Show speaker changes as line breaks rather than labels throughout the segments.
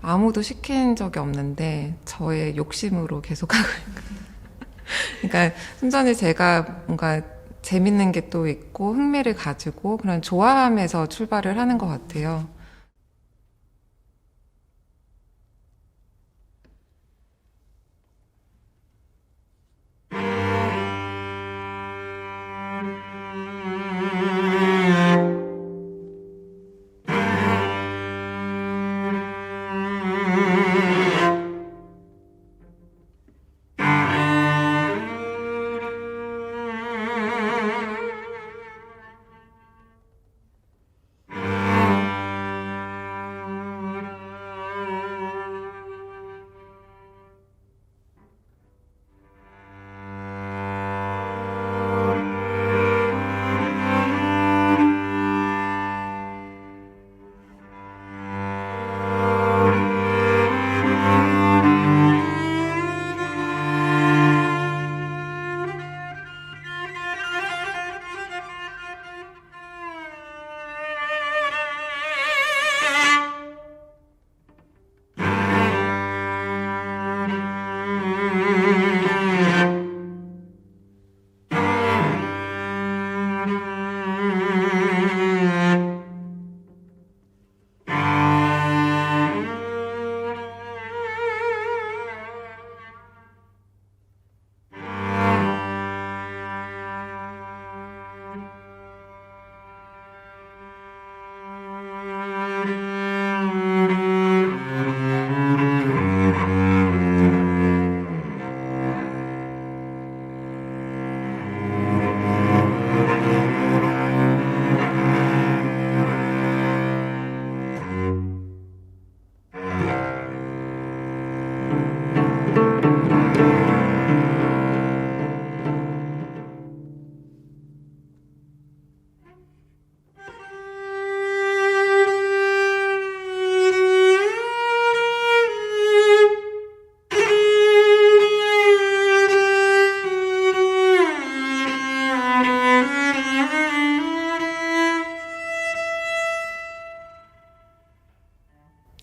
아무도 시킨 적이 없는데 저의 욕심으로 계속하고 있거든요. 그러니까 순전히 제가 뭔가 재밌는 게 또 있고 흥미를 가지고 그런 좋아함에서 출발을 하는 것 같아요.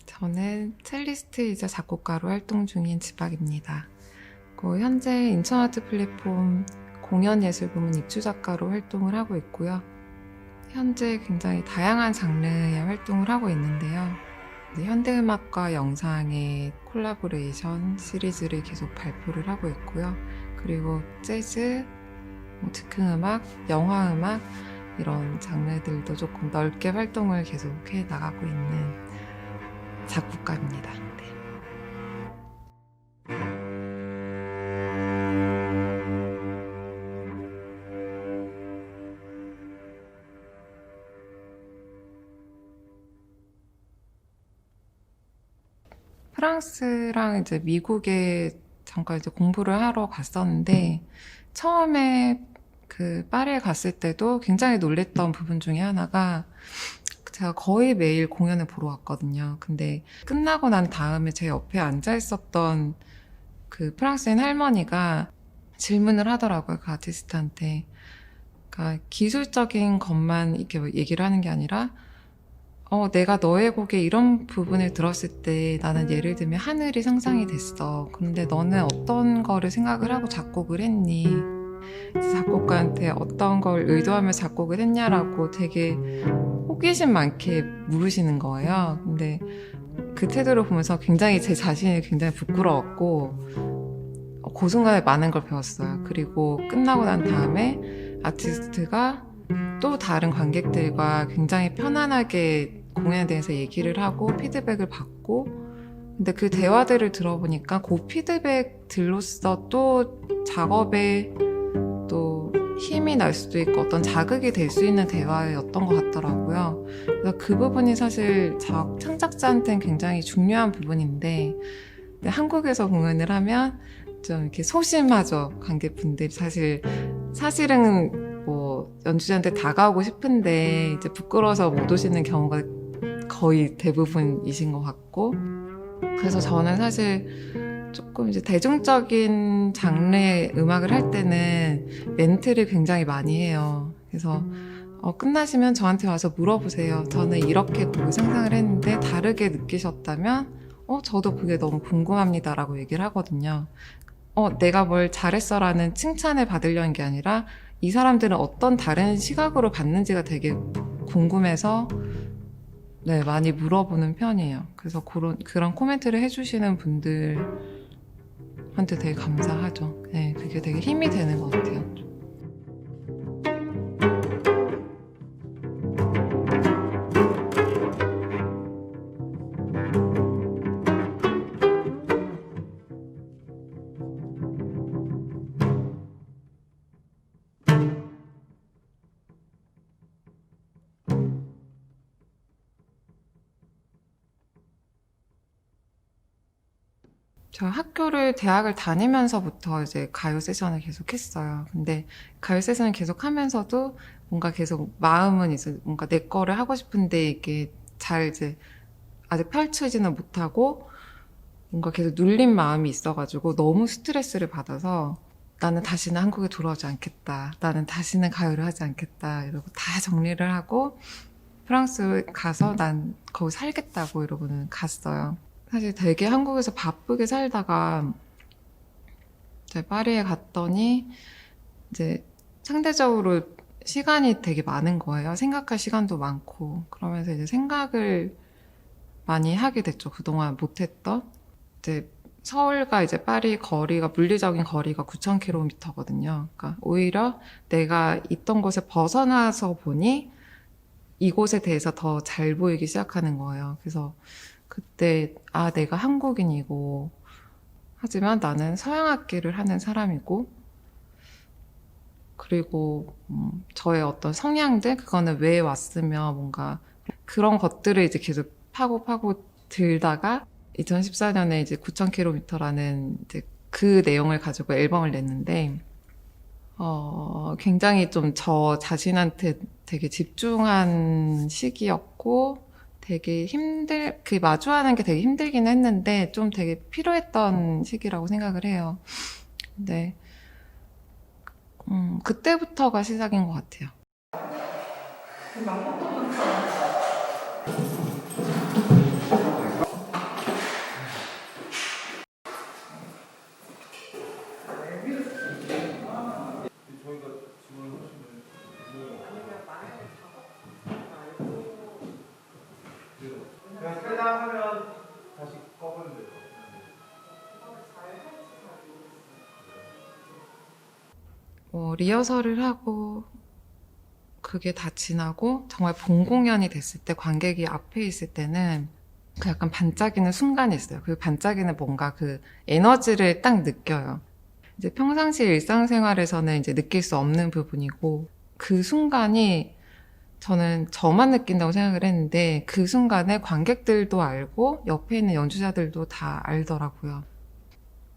저는 첼리스트이자 작곡가로 활동 중인 지박입니다. 현재 인천아트 플랫폼 공연예술부문 입주작가로 활동을 하고 있고요. 현재 굉장히 다양한 장르의 활동을 하고 있는데요. 현대음악과 영상의 콜라보레이션 시리즈를 계속 발표를 하고 있고요. 그리고 재즈, 즉흥음악, 영화음악 이런 장르들도 조금 넓게 활동을 계속해 나가고 있는 작곡가입니다. 네. 프랑스랑 이제 미국에 잠깐 이제 공부를 하러 갔었는데 처음에 그 파리에 갔을 때도 굉장히 놀랬던 부분 중에 하나가 제가 거의 매일 공연을 보러 왔거든요. 근데 끝나고 난 다음에 제 옆에 앉아 있었던 그 프랑스인 할머니가 질문을 하더라고요. 그 아티스트한테. 그러니까 기술적인 것만 이렇게 얘기를 하는 게 아니라 내가 너의 곡에 이런 부분을 들었을 때 나는 예를 들면 하늘이 상상이 됐어. 그런데 너는 어떤 거를 생각을 하고 작곡을 했니? 작곡가한테 어떤 걸 의도하며 작곡을 했냐라고 되게 호기심 많게 물으시는 거예요. 근데 그 태도를 보면서 굉장히 제 자신이 굉장히 부끄러웠고 그 순간에 많은 걸 배웠어요. 그리고 끝나고 난 다음에 아티스트가 또 다른 관객들과 굉장히 편안하게 공연에 대해서 얘기를 하고 피드백을 받고 근데 그 대화들을 들어보니까 그 피드백들로서 또 작업에 또 힘이 날 수도 있고 어떤 자극이 될 수 있는 대화였던 것 같더라고요. 그래서 그 부분이 사실 창작자한테는 굉장히 중요한 부분인데 한국에서 공연을 하면 좀 이렇게 소심하죠. 관객분들이 사실은 뭐 연주자한테 다가오고 싶은데 이제 부끄러워서 못 오시는 경우가 거의 대부분이신 것 같고 그래서 저는 사실 조금 이제 대중적인 장르의 음악을 할 때는 멘트를 굉장히 많이 해요. 그래서 끝나시면 저한테 와서 물어보세요. 저는 이렇게 곡을 상상을 했는데 다르게 느끼셨다면 저도 그게 너무 궁금합니다라고 얘기를 하거든요. 내가 뭘 잘했어라는 칭찬을 받으려는 게 아니라 이 사람들은 어떤 다른 시각으로 봤는지가 되게 궁금해서 네, 많이 물어보는 편이에요. 그래서 그런 코멘트를 해주시는 분들한테 되게 감사하죠. 네, 그게 되게 힘이 되는 것 같아요. 저 대학을 다니면서부터 이제 가요 세션을 계속 했어요. 근데 가요 세션을 계속 하면서도 뭔가 계속 마음은 이제 뭔가 내 거를 하고 싶은데 이게 잘 이제 아직 펼치지는 못하고 뭔가 계속 눌린 마음이 있어가지고 너무 스트레스를 받아서 나는 다시는 한국에 돌아오지 않겠다. 나는 다시는 가요를 하지 않겠다. 이러고 다 정리를 하고 프랑스 가서 난 거기 살겠다고 이러고는 갔어요. 사실 되게 한국에서 바쁘게 살다가 이제 파리에 갔더니 이제 상대적으로 시간이 되게 많은 거예요. 생각할 시간도 많고. 그러면서 이제 생각을 많이 하게 됐죠. 그동안 못했던. 이제 서울과 이제 파리 거리가, 물리적인 거리가 9,000km거든요. 그러니까 오히려 내가 있던 곳에 벗어나서 보니 이곳에 대해서 더 잘 보이기 시작하는 거예요. 그래서 그때, 내가 한국인이고, 하지만 나는 서양악기를 하는 사람이고, 그리고, 저의 어떤 성향들, 그거는 왜 왔으며, 뭔가, 그런 것들을 이제 계속 파고 들다가, 2014년에 이제 9,000km라는 이제 그 내용을 가지고 앨범을 냈는데, 굉장히 좀 저 자신한테 되게 집중한 시기였고, 되게 마주하는 게 되게 힘들긴 했는데, 좀 되게 필요했던 시기라고 생각을 해요. 근데, 그때부터가 시작인 것 같아요.
그냥 끄다 하면 다시 꺼보면 돼요.
리허설을 하고, 그게 다 지나고, 정말 본 공연이 됐을 때, 관객이 앞에 있을 때는, 그 약간 반짝이는 순간이 있어요. 그 반짝이는 뭔가 그 에너지를 딱 느껴요. 이제 평상시 일상생활에서는 이제 느낄 수 없는 부분이고, 그 순간이 저는 저만 느낀다고 생각을 했는데, 그 순간에 관객들도 알고, 옆에 있는 연주자들도 다 알더라고요.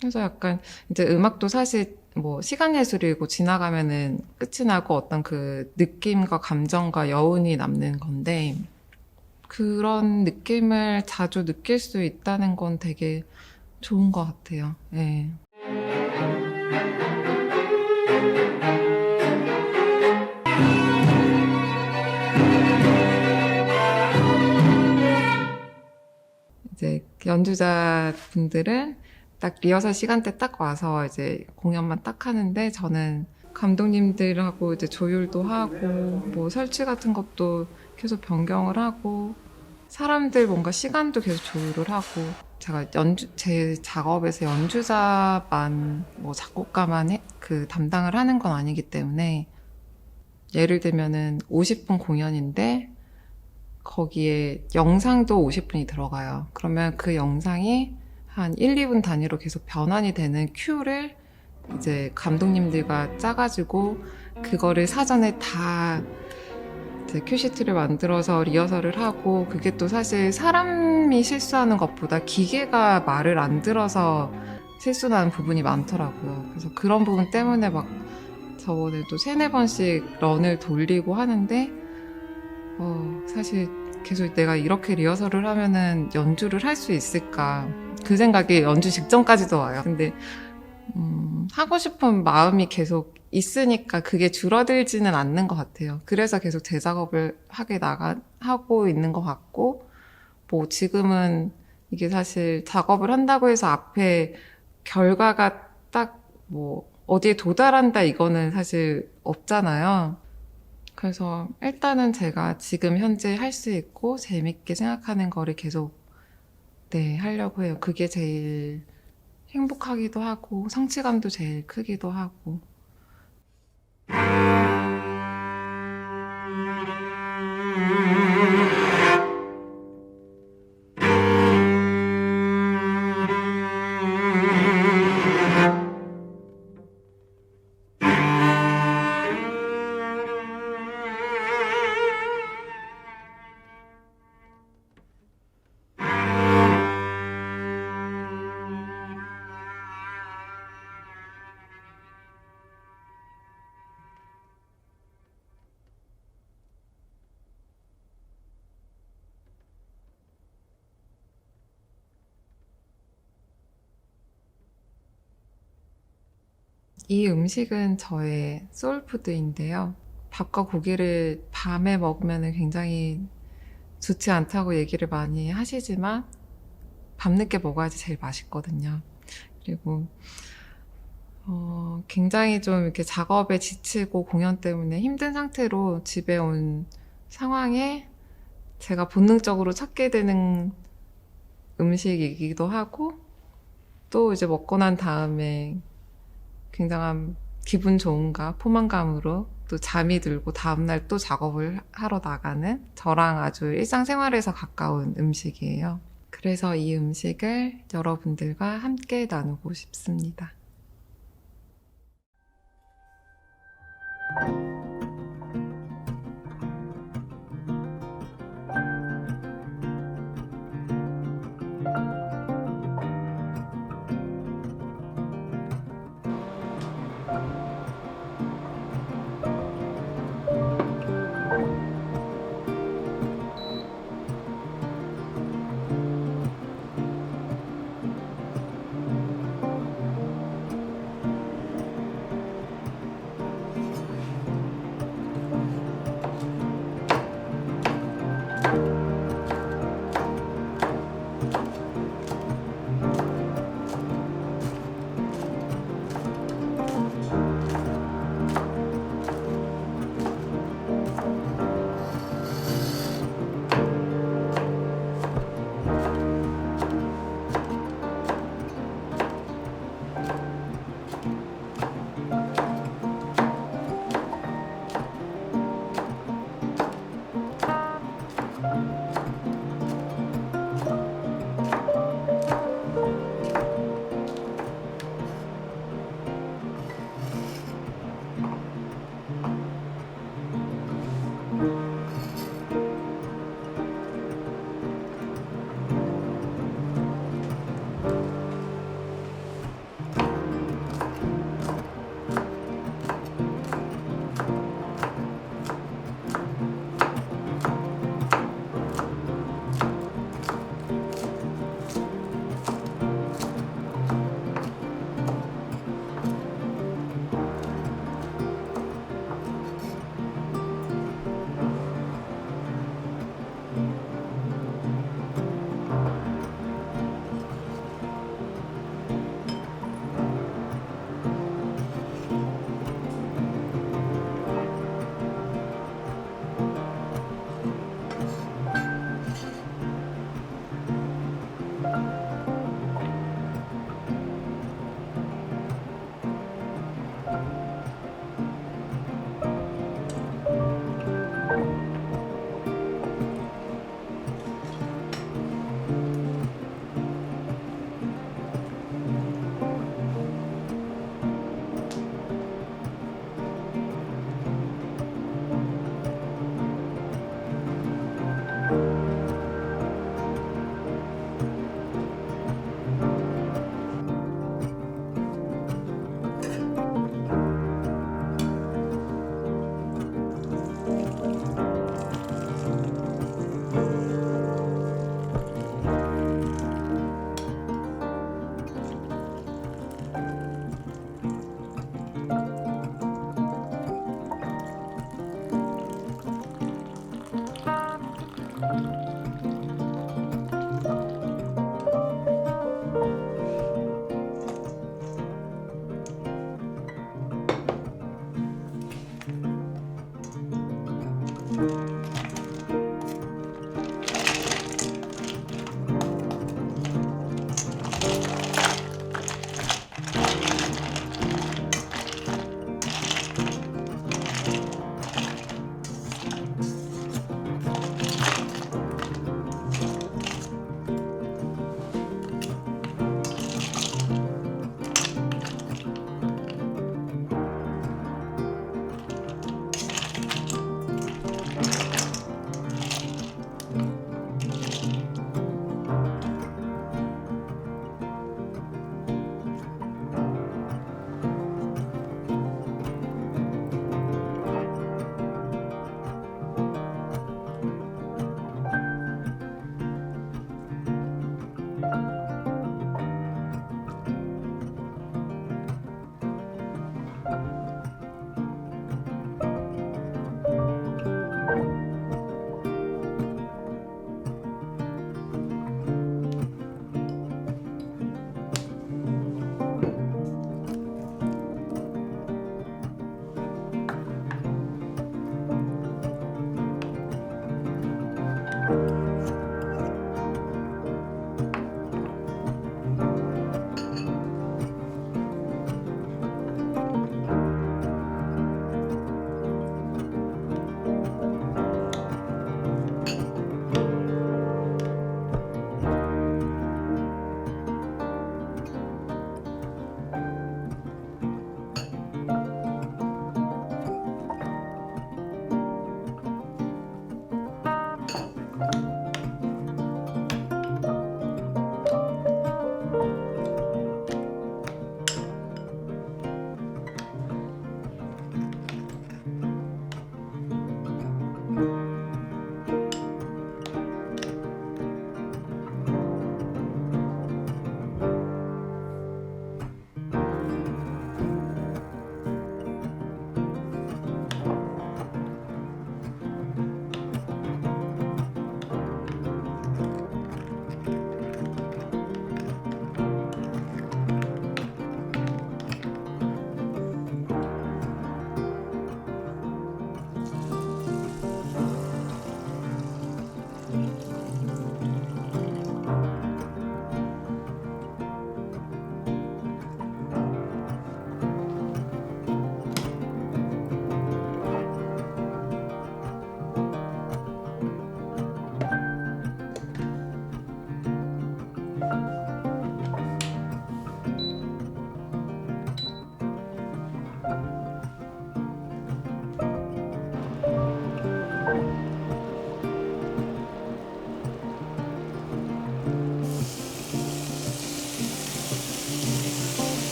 그래서 약간 이제 음악도 사실 뭐 시간 예술이고 지나가면은 끝이 나고 어떤 그 느낌과 감정과 여운이 남는 건데, 그런 느낌을 자주 느낄 수 있다는 건 되게 좋은 것 같아요. 예. 이제 연주자분들은 딱 리허설 시간대 딱 와서 이제 공연만 딱 하는데, 저는 감독님들하고 이제 조율도 하고 뭐 설치 같은 것도 계속 변경을 하고, 사람들 뭔가 시간도 계속 조율을 하고, 제가 제 작업에서 연주자만 뭐 작곡가만 그 담당을 하는 건 아니기 때문에, 예를 들면은 50분 공연인데 거기에 영상도 50분이 들어가요. 그러면 그 영상이 한 1, 2분 단위로 계속 변환이 되는 큐를 이제 감독님들과 짜가지고, 그거를 사전에 다 이제 큐시트를 만들어서 리허설을 하고, 그게 또 사실 사람이 실수하는 것보다 기계가 말을 안 들어서 실수나는 부분이 많더라고요. 그래서 그런 부분 때문에 막 저번에 또 3-4번씩 런을 돌리고 하는데, 사실 계속 내가 이렇게 리허설을 하면은 연주를 할 수 있을까? 그 생각이 연주 직전까지도 와요. 근데 하고 싶은 마음이 계속 있으니까 그게 줄어들지는 않는 것 같아요. 그래서 계속 재작업을 하고 있는 것 같고, 뭐 지금은 이게 사실 작업을 한다고 해서 앞에 결과가 딱 뭐 어디에 도달한다 이거는 사실 없잖아요. 그래서 일단은 제가 지금 현재 할 수 있고 재밌게 생각하는 거를 계속 하려고 해요. 그게 제일 행복하기도 하고 성취감도 제일 크기도 하고. 이 음식은 저의 소울푸드인데요. 밥과 고기를 밤에 먹으면 굉장히 좋지 않다고 얘기를 많이 하시지만 밤늦게 먹어야지 제일 맛있거든요. 그리고 굉장히 좀 이렇게 작업에 지치고 공연 때문에 힘든 상태로 집에 온 상황에 제가 본능적으로 찾게 되는 음식이기도 하고, 또 이제 먹고 난 다음에 굉장한 기분 좋은가 포만감으로 또 잠이 들고 다음날 또 작업을 하러 나가는 저랑 아주 일상생활에서 가까운 음식이에요. 그래서 이 음식을 여러분들과 함께 나누고 싶습니다.